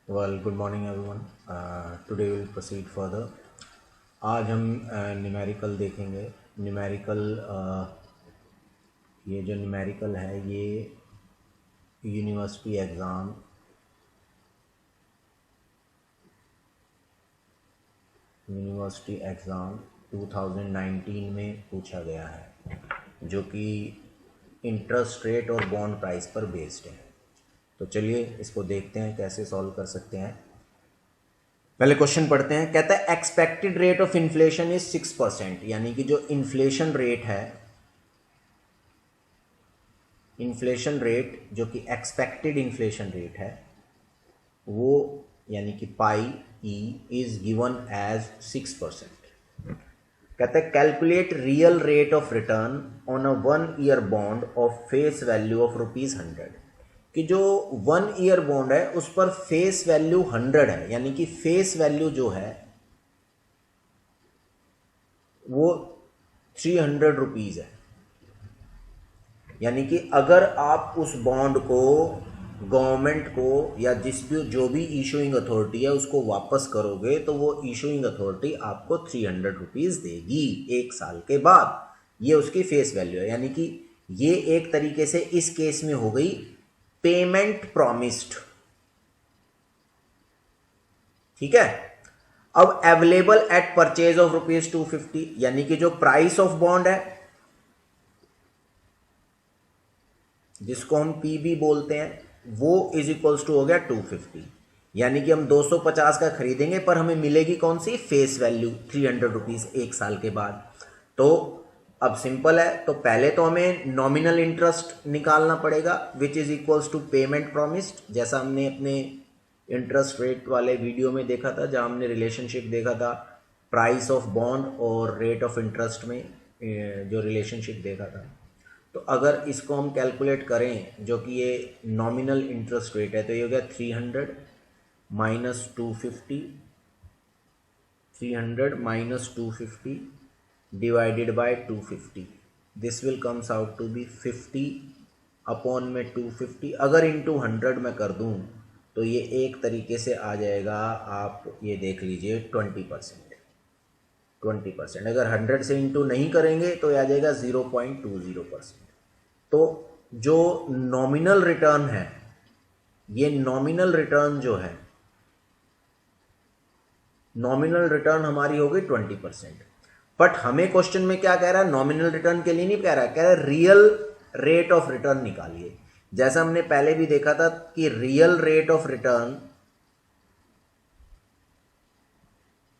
Well, good morning everyone. Today we'll proceed further. आज हम numerical देखेंगे. न्यूमेरिकल ये जो न्यूमेरिकल है ये यूनिवर्सिटी एग्ज़ाम 2019 में पूछा गया है, जो कि इंटरेस्ट रेट और बॉन्ड प्राइस पर बेस्ड है. तो चलिए इसको देखते हैं कैसे सॉल्व कर सकते हैं. पहले क्वेश्चन पढ़ते हैं. कहता है expected rate of inflation is 6%, यानी कि जो इन्फ्लेशन रेट है, इन्फ्लेशन रेट जो कि एक्सपेक्टेड इन्फ्लेशन रेट है वो यानी कि पाई ई इज गिवन एज 6%. कहता है calculate real rate of return on a 1 year bond of face value of ₹100, कि जो 1 ईयर बॉन्ड है उस पर फेस वैल्यू 100 है, यानी कि फेस वैल्यू जो है वो 300 रुपीज़ है. यानी कि अगर आप उस बॉन्ड को गवर्नमेंट को या जो भी इशूइंग अथॉरिटी है उसको वापस करोगे तो वो इशूइंग अथॉरिटी आपको 300 रुपीज़ देगी 1 साल के बाद. ये उसकी फेस वैल्यू है. यानी कि ये एक तरीके से इस केस में हो गई पेमेंट प्रॉमिस्ड. ठीक है. अब अवेलेबल एट परचेज ऑफ ₹250, यानी कि जो प्राइस ऑफ बॉन्ड है जिसको हम पीबी बोलते हैं वो इज इक्वल्स टू हो गया 250. यानी कि हम 250 का खरीदेंगे पर हमें मिलेगी कौन सी फेस वैल्यू 300 रुपीज़ 1 साल के बाद. तो अब सिंपल है. तो पहले तो हमें नॉमिनल इंटरेस्ट निकालना पड़ेगा which is equals to payment promised, जैसा हमने अपने इंटरेस्ट रेट वाले वीडियो में देखा था, जहां हमने रिलेशनशिप देखा था प्राइस ऑफ बॉन्ड और रेट ऑफ इंटरेस्ट में जो रिलेशनशिप देखा था. तो अगर इसको हम कैलकुलेट करें जो कि ये नॉमिनल इंटरेस्ट रेट है तो ये हो गया 300 minus 250, 300 minus 250 divided by 250. This will comes out to be 50 upon में 250. अगर इंटू 100 में कर दूं तो ये एक तरीके से आ जाएगा, आप ये देख लीजिए 20%. अगर 100 से इंटू नहीं करेंगे तो ये आ जाएगा 0.20%. तो जो नॉमिनल रिटर्न है, ये नॉमिनल रिटर्न जो है, नॉमिनल रिटर्न हमारी हो गई 20%. बट हमें क्वेश्चन में क्या कह रहा है, नॉमिनल रिटर्न के लिए नहीं कह रहा है, कह रहा है रियल रेट ऑफ रिटर्न निकालिए. जैसा हमने पहले भी देखा था कि रियल रेट ऑफ रिटर्न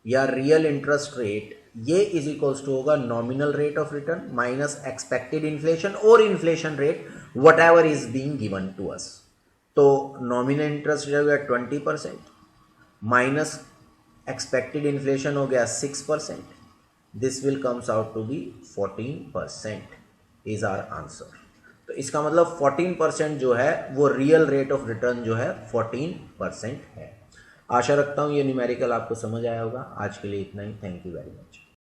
या रियल इंटरेस्ट रेट ये इज इक्वल्स टू होगा nominal rate of return minus expected inflation और inflation rate whatever is being given to us. तो नॉमिनल इंटरेस्ट रेट हो गया 20% माइनस एक्सपेक्टेड इन्फ्लेशन हो गया 6%. This will comes out to be 14% is our answer. तो इसका मतलब 14% जो है वो रियल रेट ऑफ रिटर्न जो है 14% है. आशा रखता हूँ ये न्यूमेरिकल आपको समझ आया होगा. आज के लिए इतना ही. Thank you very much.